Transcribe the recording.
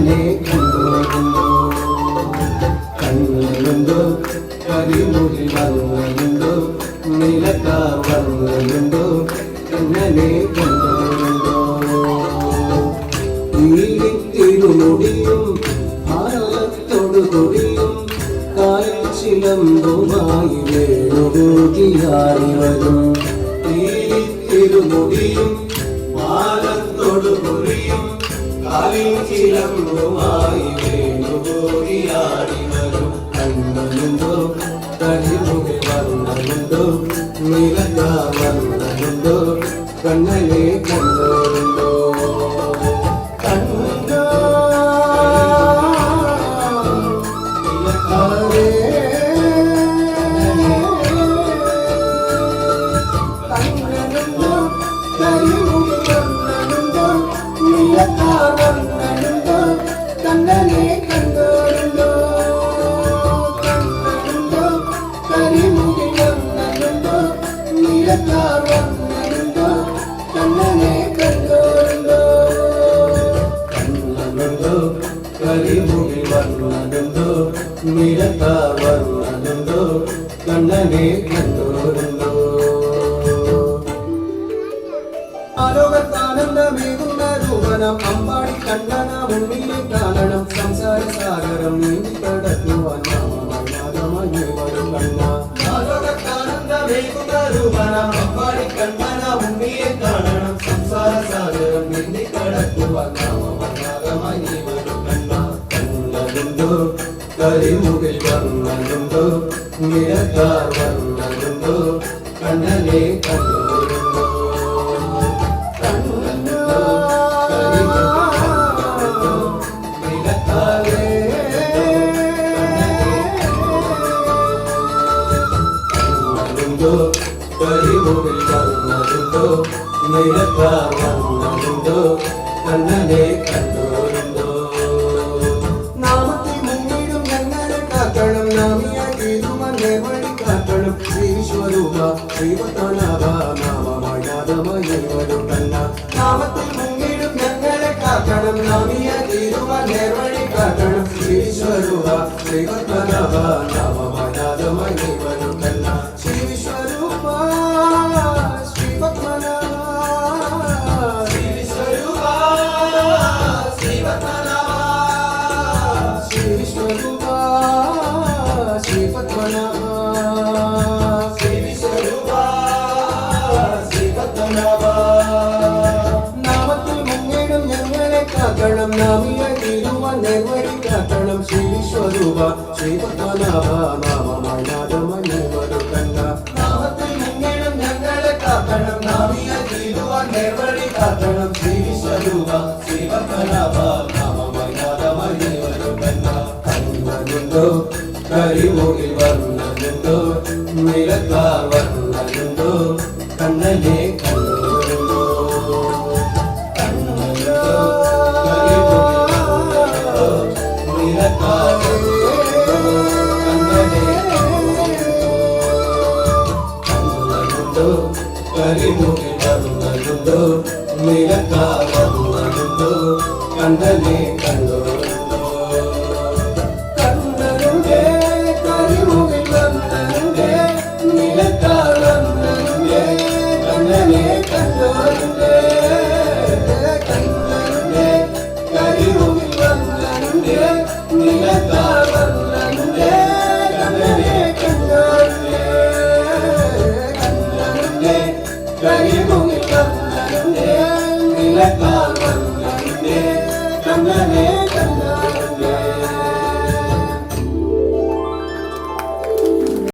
കണ്ണനെ കണ്ടുകൊണ്ടു കണ്ണുണ്ടോ കരിമുടി വന്നുണ്ടോ നിലക്കാർ വന്നുണ്ടോ കണ്ണനെ കണ്ടുകൊണ്ടോ നീലിത്തിരുമുടിയും ഭാരത്തോടു കൊടിയും കാൽച്ചിലമ്പുമായി വേണുകൂതിയായി വരും നീലിത്തിരുമുടിയും ഭാരത്തോടു കൊടിയും കാൽച്ചിലമ്പുമായി വേണുകൂതിയായി വരും കണ്ണനുണ്ടോ കരിമുടി വന്നുണ്ടോ നിലക്കാർ വന്നുണ്ടോ കണ്ണനെ കണ്ടുകൊണ്ടോ കരിമുടി വന്നതുണ്ടോ നിരക്കാർ വന്നതുണ്ടോ കണ്ണനെ കണ്ടോരുണ്ടോ ആലോകത്താനന്ദമേകുന്ന രൂപനം അമ്പാടി കണ്ണന മുന്നിലെ കാണണം സംസാര സാഗരം നീന്തി കടക്കുവാൻ നാമമായി വരും കണ്ണ ആലോകത്താനന്ദമേകുന്ന രൂപനം അമ്പാടി കണ്ണന മുന്നിലെ കാണണം സംസാര സാഗരം നീന്തി കടക്കുവാൻ നാമമായി വരും കണ്ണ കണ്ണനുണ്ടോ കരിമുകിൽ വന്നതുണ്ടോ നിരക്കാർ വന്നതുണ്ടോ കണ്ണനെ കണ്ടോരുണ്ടോ കരിമുകിൽ വന്നതുണ്ടോ നിലക്കാർ വന്നതുണ്ടോ കണ്ണനെ കണ്ടോരുണ്ടോ നാമത്തിൽ മുന്നിടും ഞങ്ങളെ കാക്കണം നാമിയാക്കിടുമന്നെ വഴി കാക്കണം ശ്രീശ്വരൂപ ശ്രീപത്തനാഭ നാമമായാതമായി വരും കണ്ണ നാമത്തിൽ മുന്നിടും ഞങ്ങളെ കാക്കണം നാമിയാക്കിടുമന്നെ വഴി കാക്കണം ശ്രീശ്വരൂപ ശ്രീപത്തനാഭ നാമമായാതമായി വരും കണ്ണ നാമത്തിൽ മുങ്ങിടും ഞങ്ങളെ കാക്കണം നാമിയാക്കിടുവാൻ നേർവഴി കാക്കണം ശ്രീസ്വരൂപ ശ്രീപത്മനാഭ നാമമായാതമായി വരും കണ്ണ നാമത്തിൽ മുങ്ങിടും ഞങ്ങളെ കാക്കണം നാമിയാക്കിടുവാൻ നേർവഴി കാക്കണം ശ്രീസ്വരൂപ ശ്രീപത്മനാഭ നാമമായാതമായി വരും കണ്ണ കണ്ണനുണ്ടോ കരിമുകിൽ വന്നതുണ്ടോ നിലക്കാർ വന്നതുണ്ടോ കണ്ണനെ കണ്ടോരുണ്ടോ കണ്ണനുണ്ടോ നിലക്കാർ കണ്ണനെ കണ്ണനുണ്ടോ കരിമുകിൽ വന്നതുണ്ടോ നിലക്കാർ വന്നതുണ്ടോ കണ്ണനെ കണ്ടോരുണ്ടോ കണ്ണനെ